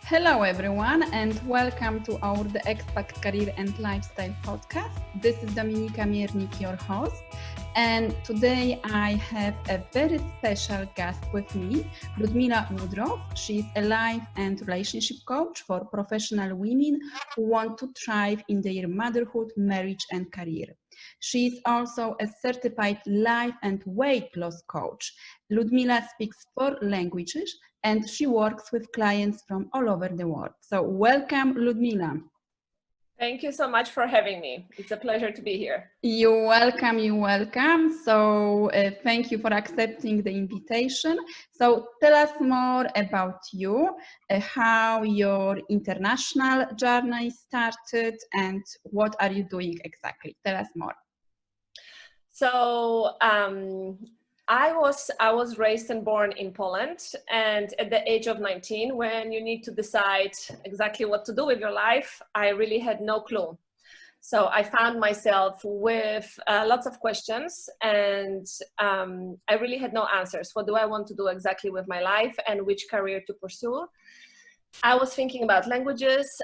Hello, everyone, and welcome to our the Expat Career and Lifestyle podcast. This is Dominika Miernik, your host, and today I have a very special guest with me, Ludmila Woodruff. She is a life and relationship coach for professional women who want to thrive in their motherhood, marriage, and career. She is also a certified life and weight loss coach. Ludmila speaks 4 languages and she works with clients from all over the world. So welcome, Ludmila. Thank you so much for having me. It's a pleasure to be here. You're welcome, you're welcome. So thank you for accepting the invitation. So tell us more about you, how your international journey started and what are you doing exactly? Tell us more. So I was raised and born in Poland, and at the age of 19, when you need to decide exactly what to do with your life, I really had no clue. So I found myself with lots of questions, and I really had no answers. What do I want to do exactly with my life and which career to pursue? I was thinking about languages.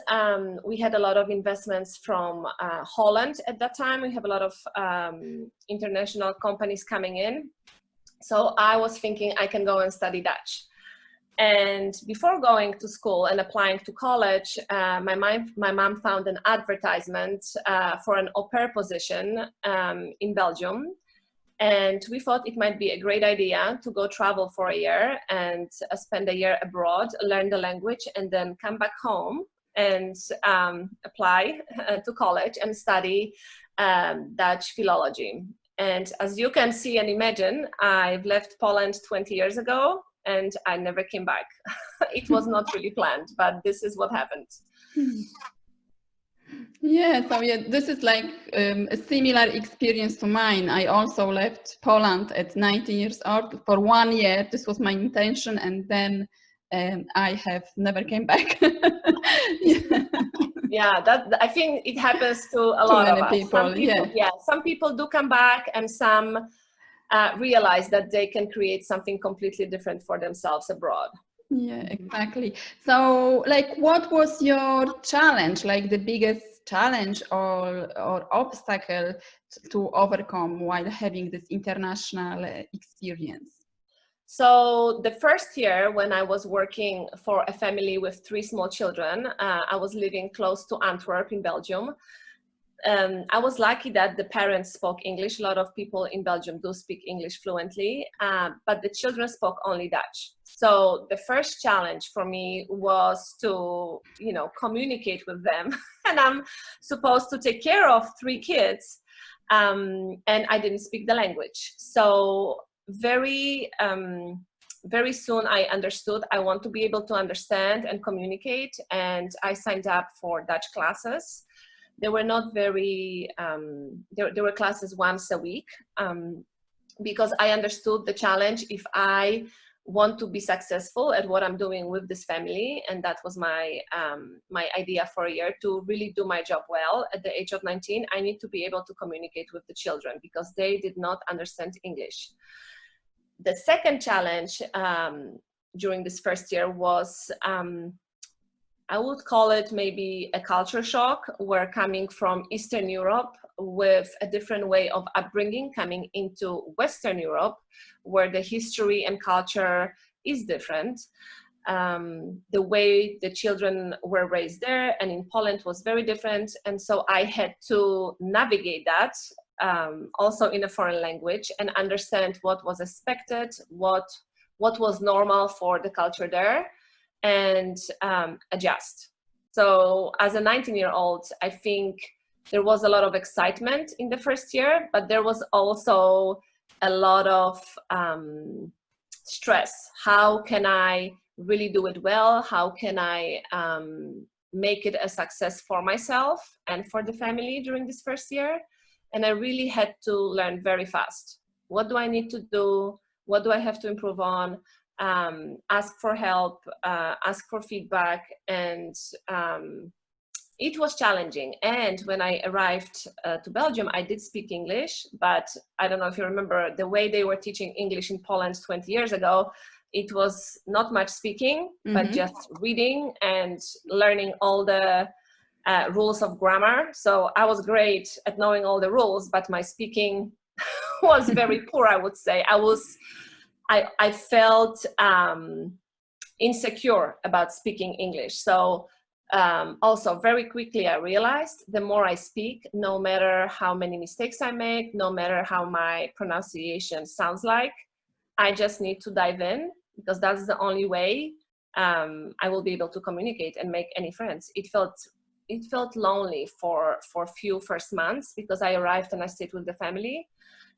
We had a lot of investments from Holland at that time. We have a lot of international companies coming in. So I was thinking I can go and study Dutch. And before going to school and applying to college, my mom found an advertisement for an au pair position in Belgium. And we thought it might be a great idea to go travel for a year and spend a year abroad, learn the language, and then come back home and apply to college and study Dutch philology. And as you can see and imagine, I've left Poland 20 years ago and I never came back. It was not really planned, but this is what happened. Yeah, so this is like a similar experience to mine. I also left Poland at 19 years old for 1 year. This was my intention, and then I have never came back. Yeah, that I think it happens to a lot of us. People, Some people do come back, and some realize that they can create something completely different for themselves abroad. Yeah, exactly. So, like, what was your challenge, like the biggest challenge or obstacle to overcome while having this international experience? So the first year when I was working for a family with 3 small children, I was living close to Antwerp in Belgium. I was lucky that the parents spoke English. A lot of people in Belgium do speak English fluently, but the children spoke only Dutch. So the first challenge for me was to, communicate with them. And I'm supposed to take care of 3 kids, and I didn't speak the language. So very soon I understood I want to be able to understand and communicate, and I signed up for Dutch classes. They were not very, there were classes once a week, because I understood the challenge if I want to be successful at what I'm doing with this family. And that was my idea for a year, to really do my job well. At the age of 19, I need to be able to communicate with the children because they did not understand English. The second challenge during this first year was, I would call it maybe a culture shock. We're coming from Eastern Europe with a different way of upbringing, coming into Western Europe, where the history and culture is different. The way the children were raised there and in Poland was very different. And so I had to navigate that also in a foreign language and understand what was expected, what was normal for the culture there, and adjust. So as a 19-year-old, I think there was a lot of excitement in the first year, but there was also a lot of stress. How can I really do it well? How can I make it a success for myself and for the family during this first year? And I really had to learn very fast. What do I need to do? What do I have to improve on? Ask for help, ask for feedback, and it was challenging. And when I arrived to Belgium, I did speak English, but I don't know if you remember the way they were teaching English in Poland 20 years ago. it was not much speaking, but just reading and learning all the rules of grammar. So I was great at knowing all the rules, but my speaking was very poor, I would say. I felt insecure about speaking English. So also very quickly I realized the more I speak, no matter how many mistakes I make, no matter how my pronunciation sounds like, I just need to dive in, because that's the only way I will be able to communicate and make any friends. It felt lonely for few first months, because I arrived and I stayed with the family,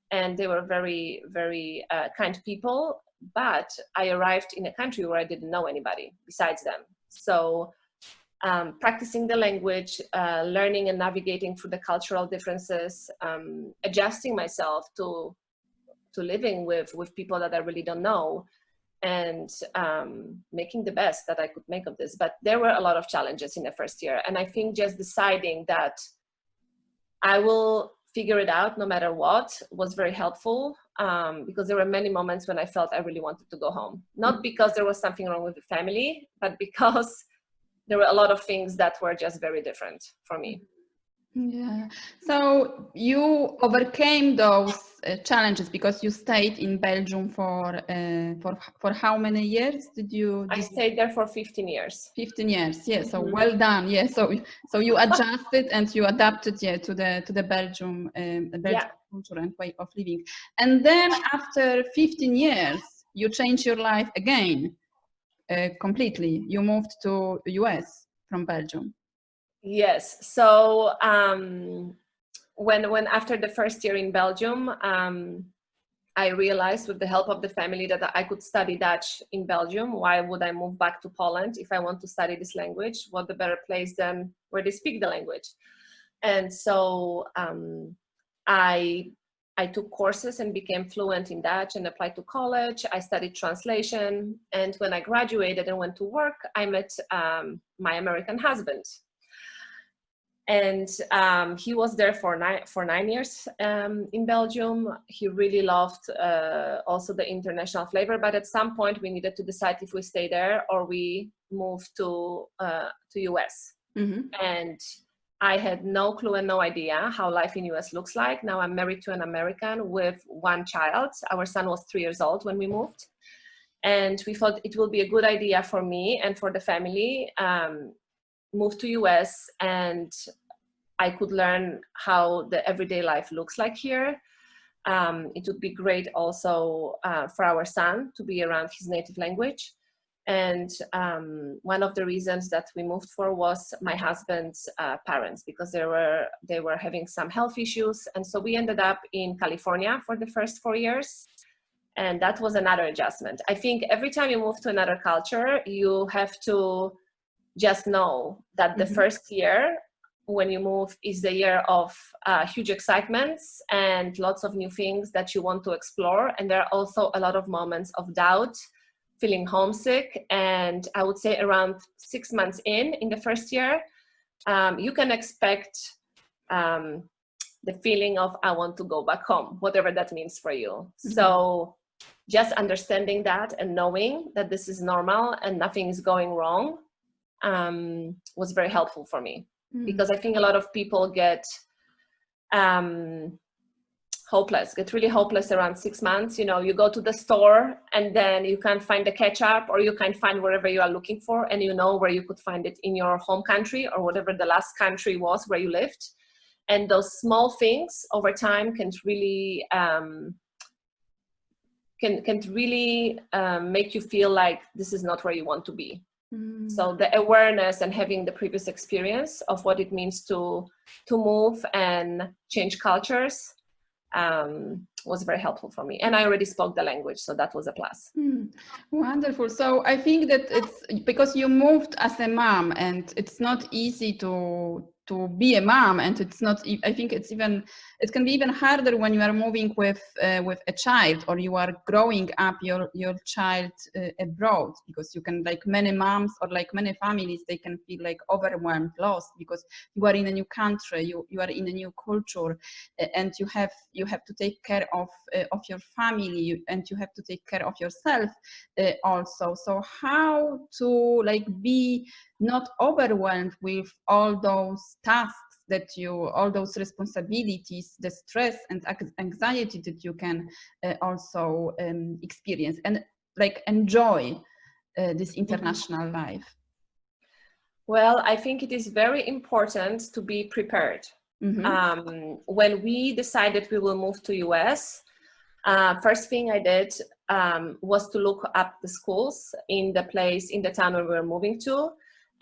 and they were very, very kind people. But I arrived in a country where I didn't know anybody besides them. So practicing the language, learning and navigating through the cultural differences, adjusting myself to living with people that I really don't know, and making the best that I could make of this. But there were a lot of challenges in the first year. And I think just deciding that I will figure it out no matter what was very helpful, because there were many moments when I felt I really wanted to go home. Not because there was something wrong with the family, but because there were a lot of things that were just very different for me. Yeah. So you overcame those challenges because you stayed in Belgium for how many years did you? I stayed there for 15 years. 15 years. Yeah. So well done. Yeah. So you adjusted and you adapted, yeah, to the Belgium culture and way of living. And then after 15 years, you changed your life again completely. You moved to the US from Belgium. Yes. So when after the first year in Belgium, I realized with the help of the family that I could study Dutch in Belgium. Why would I move back to Poland if I want to study this language? What the better place than where they speak the language? And so I took courses and became fluent in Dutch and applied to college. I studied translation. And when I graduated and went to work, I met my American husband. And he was there for 9 years in Belgium. He really loved also the international flavor. But at some point, we needed to decide if we stay there or we move to US. And I had no clue and no idea how life in US looks like. Now I'm married to an American with one child. Our son was 3 years old when we moved. And we thought it will be a good idea for me and for the family, move to US, and I could learn how the everyday life looks like here. It would be great also for our son to be around his native language. And one of the reasons that we moved for was my husband's parents, because they were having some health issues. And so we ended up in California for the first 4 years. And that was another adjustment. I think every time you move to another culture, you have to just know that the first year when you move is the year of huge excitements and lots of new things that you want to explore. And there are also a lot of moments of doubt, feeling homesick. And I would say around 6 months in the first year, you can expect the feeling of, I want to go back home, whatever that means for you. So just understanding that and knowing that this is normal and nothing is going wrong was very helpful for me. Because I think a lot of people get really hopeless around 6 months. You know, you go to the store and then you can't find the ketchup, or you can't find wherever you are looking for, and you know where you could find it in your home country or whatever the last country was where you lived. And those small things over time can really make you feel like this is not where you want to be. So the awareness and having the previous experience of what it means to move and change cultures was very helpful for me. And I already spoke the language, so that was a plus. Wonderful. So I think that it's because you moved as a mom, and it's not easy to to be a mom, and it's not, I think it can be even harder when you are moving with a child, or you are growing up your child abroad, because you can, like many moms or like many families, they can feel like overwhelmed, lost, because you are in a new country, you are in a new culture, and you have to take care of your family, and you have to take care of yourself also. So how to like be not overwhelmed with all those tasks all those responsibilities, the stress and anxiety that you can also experience, and like enjoy this international life? Well, I think it is very important to be prepared. When we decided we will move to US, first thing I did was to look up the schools in the town where we were moving to,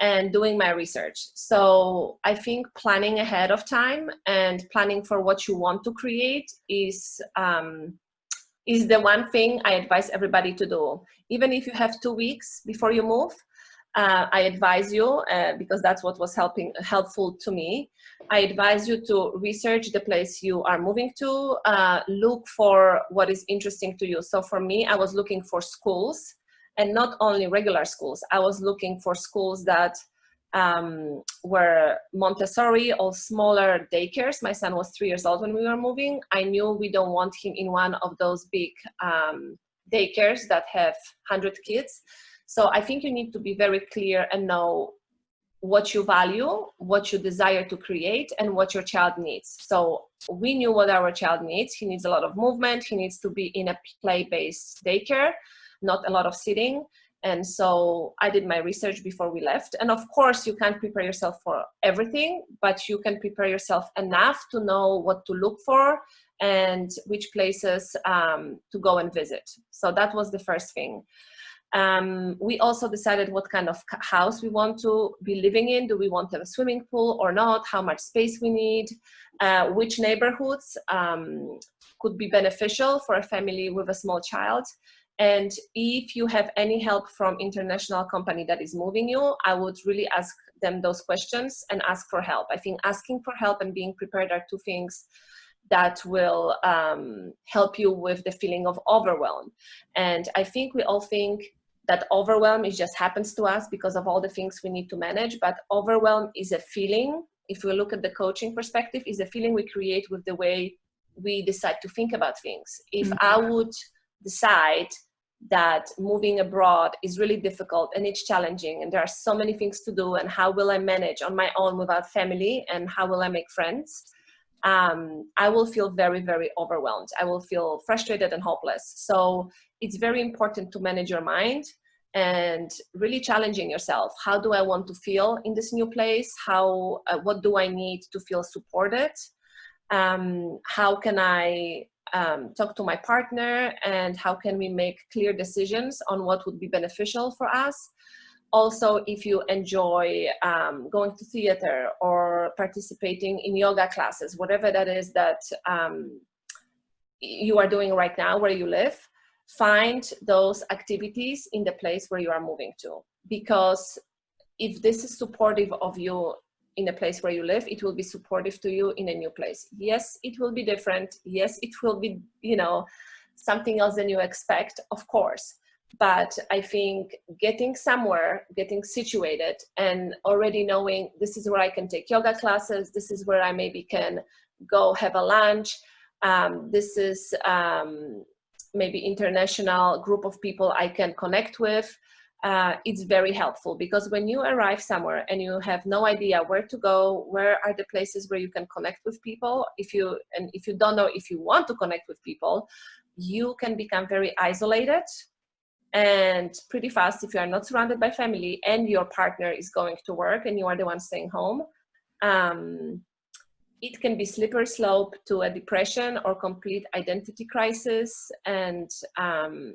and doing my research. So I think planning ahead of time and planning for what you want to create is the one thing I advise everybody to do. Even if you have 2 weeks before you move, I advise you, because that's what was helpful to me, I advise you to research the place you are moving to, look for what is interesting to you. So for me, I was looking for schools, and not only regular schools. I was looking for schools that were Montessori or smaller daycares. My son was 3 years old when we were moving. I knew we don't want him in one of those big daycares that have 100 kids. So I think you need to be very clear and know what you value, what you desire to create, and what your child needs. So we knew what our child needs. He needs a lot of movement. He needs to be in a play-based daycare, not a lot of sitting. And so I did my research before we left. And of course, you can't prepare yourself for everything, but you can prepare yourself enough to know what to look for and which places to go and visit. So that was the first thing. We also decided what kind of house we want to be living in. Do we want to have a swimming pool or not? How much space we need? Which neighborhoods could be beneficial for a family with a small child? And if you have any help from international company that is moving you, I would really ask them those questions and ask for help. I think asking for help and being prepared are two things that will help you with the feeling of overwhelm. And I think we all think that overwhelm just happens to us because of all the things we need to manage, but overwhelm is a feeling. If we look at the coaching perspective, is a feeling we create with the way we decide to think about things. If I would decide that moving abroad is really difficult and it's challenging and there are so many things to do, and how will I manage on my own without family, and how will I make friends, I will feel very, very overwhelmed. I will feel frustrated and hopeless. So it's very important to manage your mind and really challenging yourself. How do I want to feel in this new place? What do I need to feel supported? How can I talk to my partner, and how can we make clear decisions on what would be beneficial for us? Also, if you enjoy going to theater or participating in yoga classes, whatever that is that you are doing right now where you live, find those activities in the place where you are moving to. Because if this is supportive of you in a place where you live, it will be supportive to you in a new place. Yes, it will be different. Yes, it will be, something else than you expect, of course. But I think getting somewhere, getting situated, and already knowing this is where I can take yoga classes, this is where I maybe can go have a lunch, this is maybe international group of people I can connect with, it's very helpful. Because when you arrive somewhere and you have no idea where to go, where are the places where you can connect with people, if you don't know if you want to connect with people, you can become very isolated. And pretty fast, if you are not surrounded by family and your partner is going to work and you are the one staying home, it can be slippery slope to a depression or complete identity crisis. And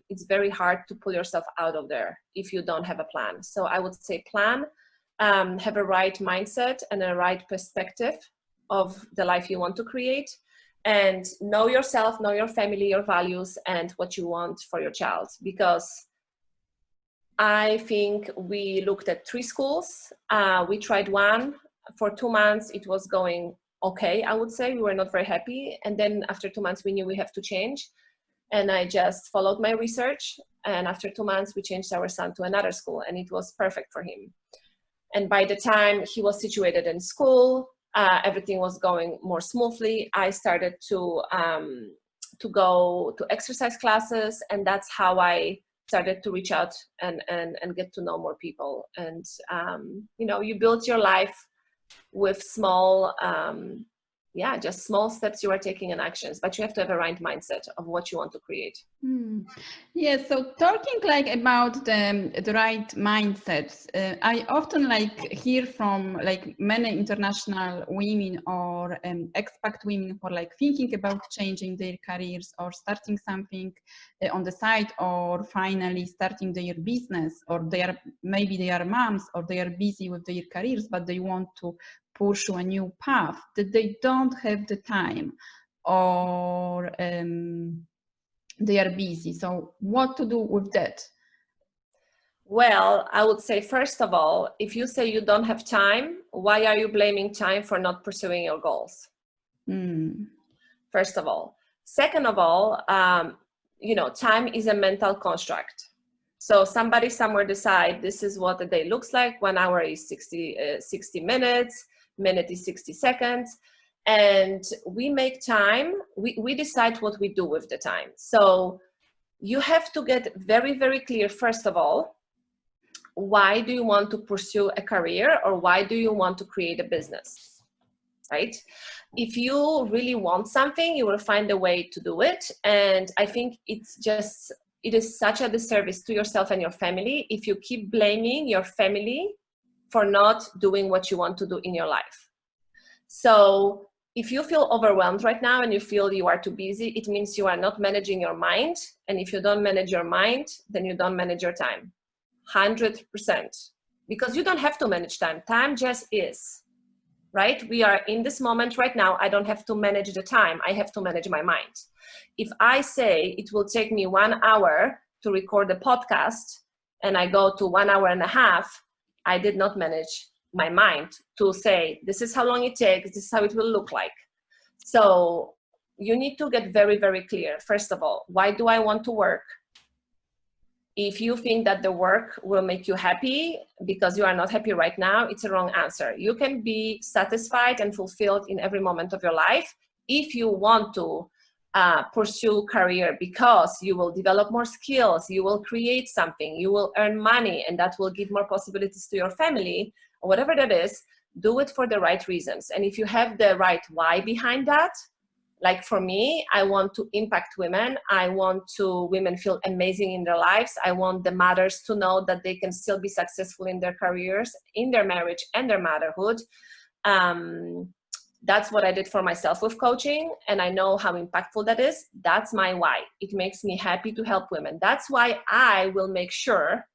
it's very hard to pull yourself out of there if you don't have a plan. So I would say plan, have a right mindset and a right perspective of the life you want to create, and know yourself, know your family, your values, and what you want for your child. Because I think we looked at 3 schools. We tried one. For 2 months, it was going okay, I would say. We were not very happy. And then after 2 months, we knew we have to change. And I just followed my research. And after 2 months, we changed our son to another school, and it was perfect for him. And by the time he was situated in school, everything was going more smoothly. I started to go to exercise classes, and that's how I started to reach out and get to know more people. And you know, you build your life with small just small steps you are taking in actions, but you have to have a right mindset of what you want to create. Yeah, so talking like about the right mindsets, I often like hear from like many international women or expat women who are like thinking about changing their careers or starting something on the side, or finally starting their business, or maybe they are moms or they are busy with their careers, but they want to pursue a new path, that they don't have the time, or they are busy. So what to do with that? Well, I would say, first of all, if you say you don't have time, why are you blaming time for not pursuing your goals? First of all. Second of all, you know, time is a mental construct. So somebody somewhere decide this is what a day looks like. 1 hour is 60 minutes, minute is 60 seconds. And we make time, we decide what we do with the time. So you have to get very, very clear, first of all, why do you want to pursue a career, or why do you want to create a business, right? If you really want something, you will find a way to do it. And I think it is such a disservice to yourself and your family if you keep blaming your family for not doing what you want to do in your life. So if you feel overwhelmed right now and you feel you are too busy, it means you are not managing your mind. And if you don't manage your mind, then you don't manage your time. 100%. Because you don't have to manage time. Time just is, right? We are in this moment right now. I don't have to manage the time. I have to manage my mind. If I say it will take me 1 hour to record a podcast and I go to 1 hour and a half, I did not manage my mind to say, this is how long it takes, this is how it will look like. So you need to get very, very clear. First of all, why do I want to work? If you think that the work will make you happy because you are not happy right now, it's a wrong answer. You can be satisfied and fulfilled in every moment of your life if you want to pursue career, because you will develop more skills, you will create something, you will earn money, and that will give more possibilities to your family, or whatever that is. Do it for the right reasons. And if you have the right why behind that, like for me, I want to impact women. I want women feel amazing in their lives. I want the mothers to know that they can still be successful in their careers, in their marriage, and their motherhood. That's what I did for myself with coaching, and I know how impactful that is. That's my why. It makes me happy to help women. That's why I will make sure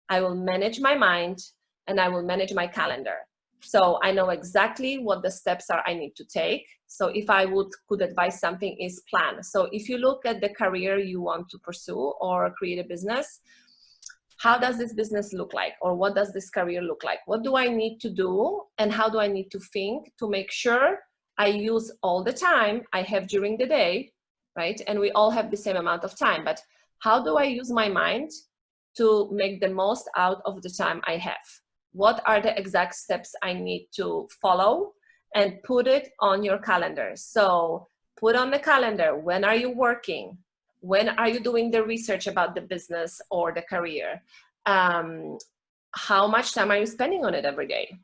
I will manage my mind and I will manage my calendar. So I know exactly what the steps are I need to take. So if I could advise something, is plan. So if you look at the career you want to pursue or create a business, how does this business look like? Or what does this career look like? What do I need to do? And how do I need to think to make sure I use all the time I have during the day, right? And we all have the same amount of time, but how do I use my mind to make the most out of the time I have? What are the exact steps I need to follow? And put it on your calendar. So put on the calendar, when are you working? When are you doing the research about the business or the career? How much time are you spending on it every day?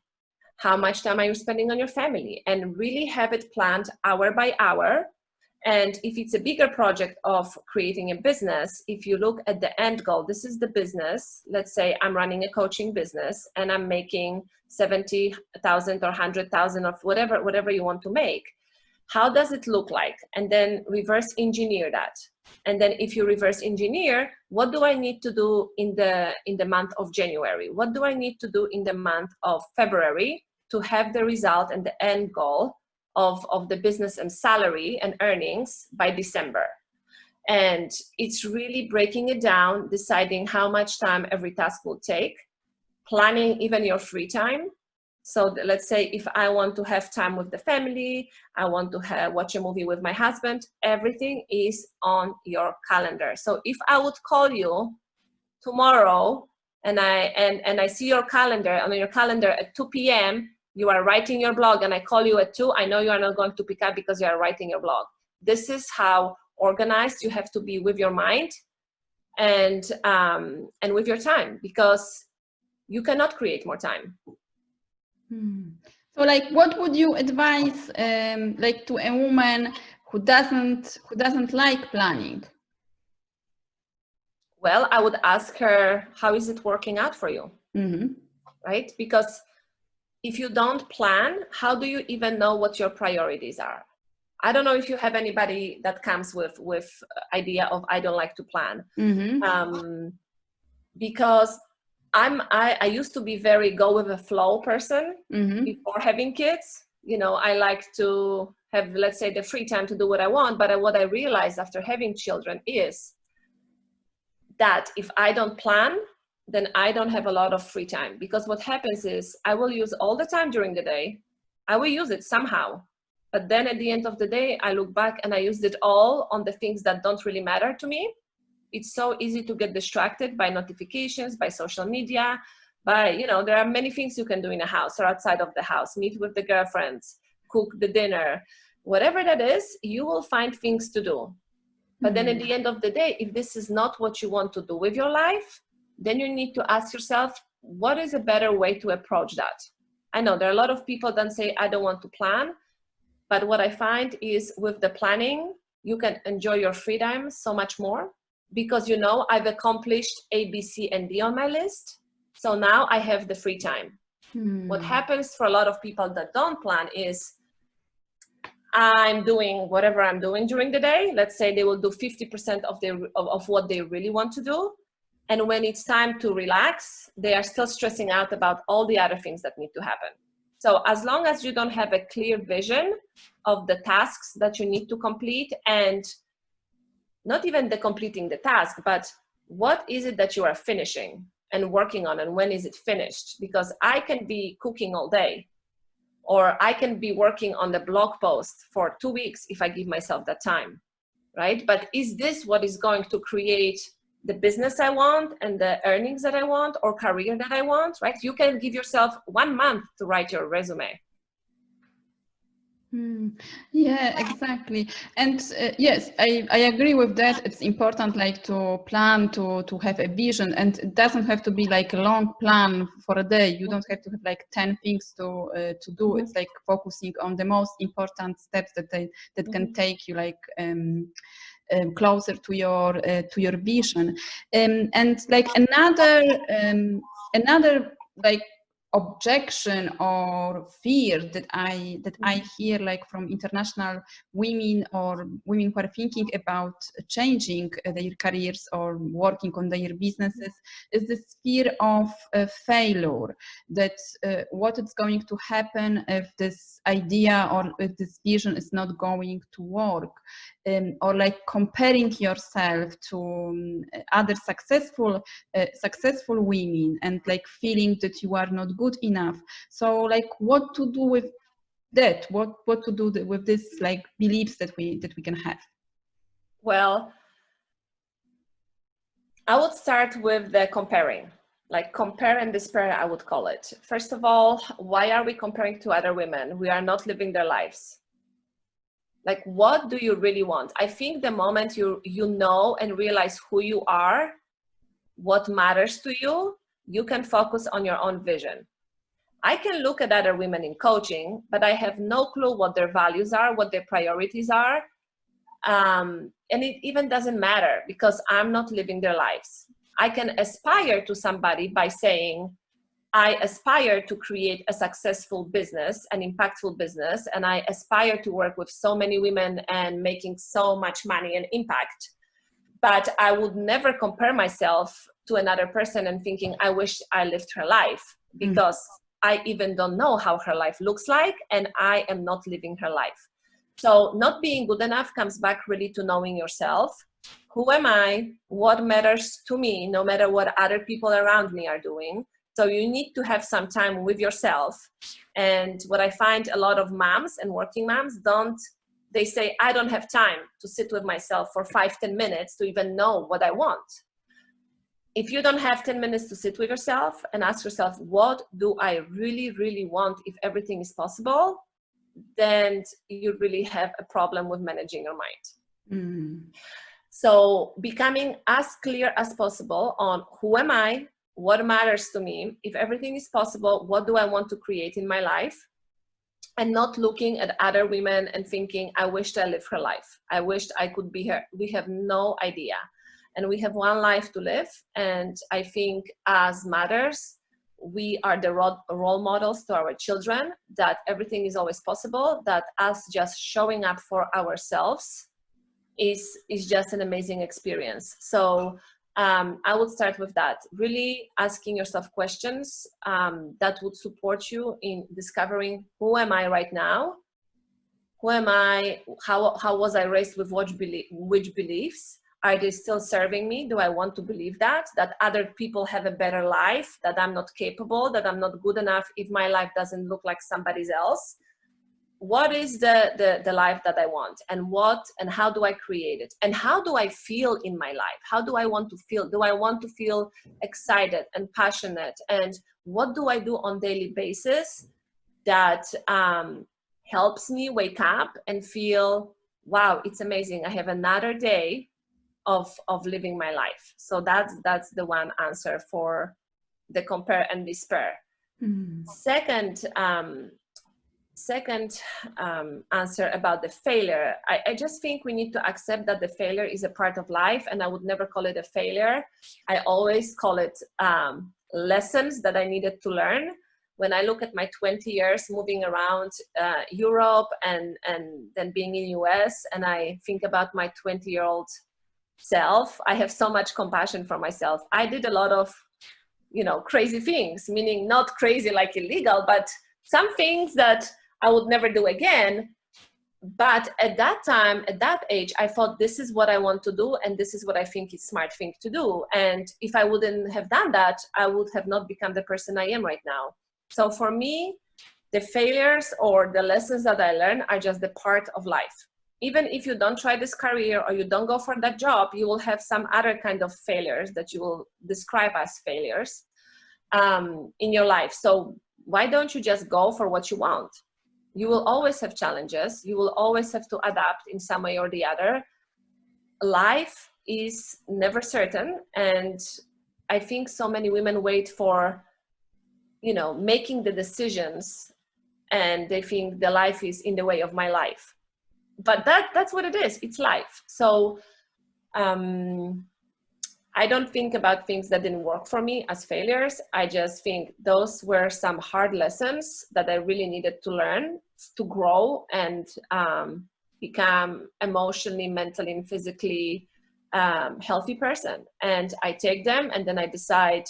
How much time are you spending on your family? And really have it planned hour by hour. And if it's a bigger project of creating a business, if you look at the end goal, this is the business. Let's say I'm running a coaching business and I'm making 70,000 or 100,000 of whatever you want to make. How does it look like? And then reverse engineer that. And then if you reverse engineer, what do I need to do in the month of January? What do I need to do in the month of February to have the result and the end goal of the business and salary and earnings by December? And it's really breaking it down, deciding how much time every task will take, planning even your free time, So let's say if I want to have time with the family, I want to watch a movie with my husband, everything is on your calendar. So if I would call you tomorrow and I see your calendar, on your calendar at 2 p.m., you are writing your blog, and I call you at 2, I know you are not going to pick up because you are writing your blog. This is how organized you have to be with your mind and with your time, because you cannot create more time. So like, what would you advise like to a woman who doesn't like planning? Well, I would ask her, how is it working out for you? Right? Because if you don't plan, how do you even know what your priorities are? I don't know if you have anybody that comes with idea of I don't like to plan. Because I used to be very go with the flow person before having kids. You know, I like to have, let's say, the free time to do what I want. But what I realized after having children is that if I don't plan, then I don't have a lot of free time. Because what happens is I will use all the time during the day. I will use it somehow. But then at the end of the day, I look back and I used it all on the things that don't really matter to me. It's so easy to get distracted by notifications, by social media, by, you know, there are many things you can do in a house or outside of the house, meet with the girlfriends, cook the dinner, whatever that is, you will find things to do. But then at the end of the day, if this is not what you want to do with your life, then you need to ask yourself, what is a better way to approach that? I know there are a lot of people that say, I don't want to plan. But what I find is with the planning, you can enjoy your freedom so much more, because, you know, I've accomplished A, B, C, and D on my list. So now I have the free time. What happens for a lot of people that don't plan is I'm doing whatever I'm doing during the day. Let's say they will do 50% of what they really want to do. And when it's time to relax, they are still stressing out about all the other things that need to happen. So as long as you don't have a clear vision of the tasks that you need to complete, and not even the completing the task, but what is it that you are finishing and working on, and when is it finished? Because I can be cooking all day, or I can be working on the blog post for 2 weeks if I give myself that time, right? But is this what is going to create the business I want and the earnings that I want, or career that I want, right? You can give yourself 1 month to write your resume. Yeah, exactly. And yes, I agree with that. It's important like to plan, to have a vision, and it doesn't have to be like a long plan for a day. You don't have to have like 10 things to do. It's like focusing on the most important steps that can take you like closer to your vision. And like another like objection or fear that I hear like from international women or women who are thinking about changing their careers or working on their businesses is this fear of failure, that what is going to happen if this idea or if this vision is not going to work, or like comparing yourself to other successful women and like feeling that you are not good enough. So like what to do with that? What to do with this like beliefs that we can have? Well, I would start with the comparing. Like compare and despair, I would call it. First of all, why are we comparing to other women? We are not living their lives. Like, what do you really want? I think the moment you know and realize who you are, what matters to you, you can focus on your own vision. I can look at other women in coaching, but I have no clue what their values are, what their priorities are. And it even doesn't matter because I'm not living their lives. I can aspire to somebody by saying, I aspire to create a successful business, an impactful business, and I aspire to work with so many women and making so much money and impact. But I would never compare myself to another person and thinking, I wish I lived her life, because I even don't know how her life looks like, and I am not living her life. So not being good enough comes back really to knowing yourself. Who am I? What matters to me, no matter what other people around me are doing? So you need to have some time with yourself. And what I find a lot of moms and working moms they say, I don't have time to sit with myself for 5-10 minutes to even know what I want. If you don't have 10 minutes to sit with yourself and ask yourself, what do I really, really want if everything is possible, then you really have a problem with managing your mind. Mm. So becoming as clear as possible on who am I, what matters to me, if everything is possible, what do I want to create in my life, and not looking at other women and thinking, I wished I lived her life. I wished I could be her. We have no idea. And we have one life to live. And I think as mothers, we are the role models to our children, that everything is always possible, that us just showing up for ourselves is just an amazing experience. So I would start with that, really asking yourself questions that would support you in discovering, who am I right now? Who am I? How was I raised with which beliefs? Are they still serving me? Do I want to believe that other people have a better life, that I'm not capable, that I'm not good enough if my life doesn't look like somebody else? What is the life that I want, and how do I create it? And how do I feel in my life? How do I want to feel? Do I want to feel excited and passionate? And what do I do on a daily basis that helps me wake up and feel, wow, it's amazing. I have another day of living my life. So that's the one answer for the compare and despair. Mm. Second answer about the failure. I just think we need to accept that the failure is a part of life, and I would never call it a failure. I always call it lessons that I needed to learn. When I look at my 20 years moving around Europe and then being in US, and I think about my 20-year-old self, I have so much compassion for myself. I did a lot of, crazy things, meaning not crazy like illegal, but some things that I would never do again. But at that time, at that age, I thought, this is what I want to do, and this is what I think is smart thing to do. And if I wouldn't have done that, I would have not become the person I am right now. So for me, the failures or the lessons that I learned are just the part of life. Even if you don't try this career or you don't go for that job, you will have some other kind of failures that you will describe as failures in your life. So why don't you just go for what you want? You will always have challenges. You will always have to adapt in some way or the other. Life is never certain. And I think so many women wait for, making the decisions, and they think the life is in the way of my life. But that's what it is. It's life. So I don't think about things that didn't work for me as failures. I just think those were some hard lessons that I really needed to learn to grow and become emotionally, mentally, and physically healthy person. And I take them, and then I decide,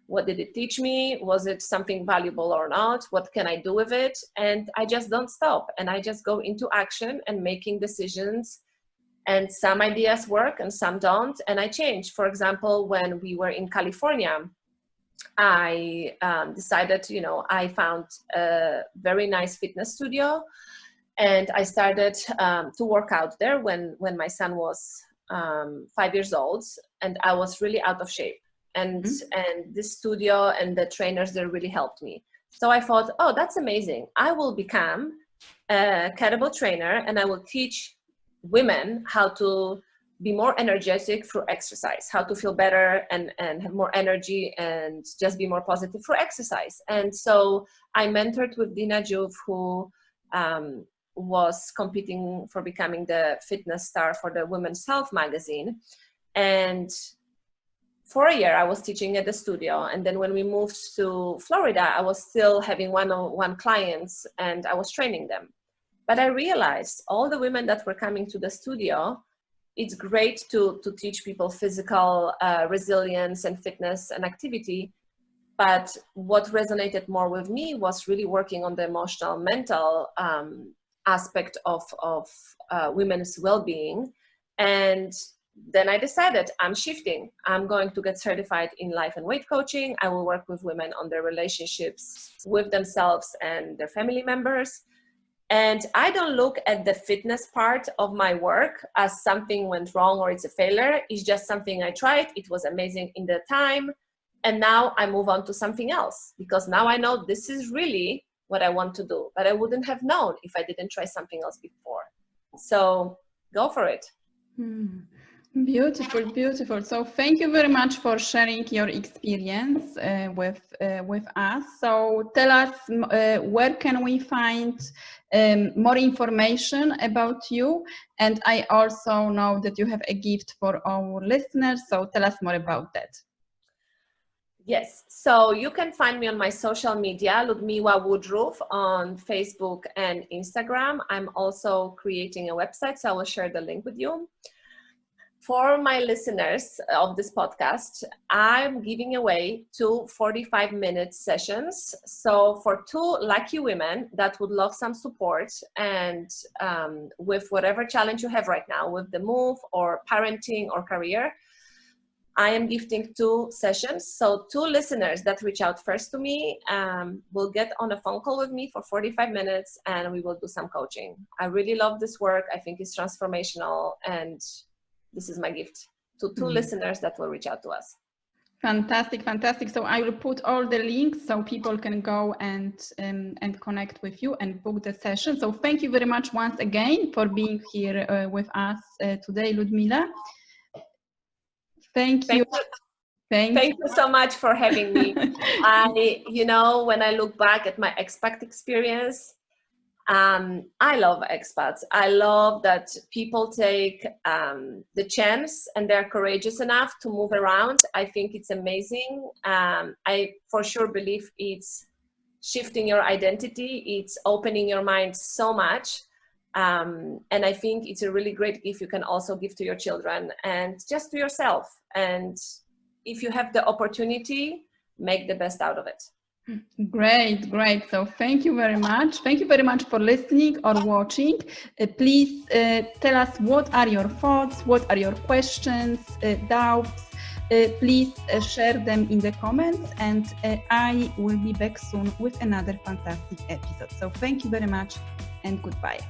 what did it teach me? Was it something valuable or not? What can I do with it? And I just don't stop. And I just go into action and making decisions. And some ideas work and some don't. And I change. For example, when we were in California, I decided, I found a very nice fitness studio. And I started to work out there when my son was 5 years old. And I was really out of shape. And this studio and the trainers, they really helped me. So I thought, oh, that's amazing. I will become a kettlebell trainer, and I will teach women how to be more energetic through exercise, how to feel better and have more energy and just be more positive through exercise. And so I mentored with Dina Juve, who was competing for becoming the fitness star for the Women's Health magazine. And for a year, I was teaching at the studio. And then when we moved to Florida, I was still having one-on-one clients, and I was training them. But I realized all the women that were coming to the studio, it's great to teach people physical resilience and fitness and activity. But what resonated more with me was really working on the emotional, mental aspect of women's well-being. And then I decided I'm shifting. I'm going to get certified in life and weight coaching. I will work with women on their relationships with themselves and their family members. And I don't look at the fitness part of my work as something went wrong or it's a failure. It's just something I tried. It was amazing in the time. And now I move on to something else, because now I know this is really what I want to do. But I wouldn't have known if I didn't try something else before. So go for it. Beautiful, beautiful. So thank you very much for sharing your experience with us. So tell us, where can we find more information about you? And I also know that you have a gift for our listeners. So tell us more about that. Yes, so you can find me on my social media, Ludmila Woodruff, on Facebook and Instagram. I'm also creating a website, so I will share the link with you. For my listeners of this podcast, I'm giving away 2 45-minute sessions. So for 2 lucky women that would love some support and with whatever challenge you have right now, with the move or parenting or career, I am gifting 2 sessions. So 2 listeners that reach out first to me will get on a phone call with me for 45 minutes and we will do some coaching. I really love this work. I think it's transformational, and this is my gift to 2 listeners that will reach out to us. Fantastic, fantastic. So I will put all the links so people can go and connect with you and book the session. So thank you very much once again for being here with us today, Ludmila. Thank you. Thank you so much for having me. When I look back at my expat experience, I love expats. I love that people take the chance and they're courageous enough to move around. I think it's amazing. I for sure believe it's shifting your identity. It's opening your mind so much. And I think it's a really great gift you can also give to your children and just to yourself. And if you have the opportunity, make the best out of it. Great, great. So thank you very much. Thank you very much for listening or watching. Please tell us what are your thoughts, what are your questions, doubts. Please share them in the comments, and I will be back soon with another fantastic episode. So thank you very much and goodbye.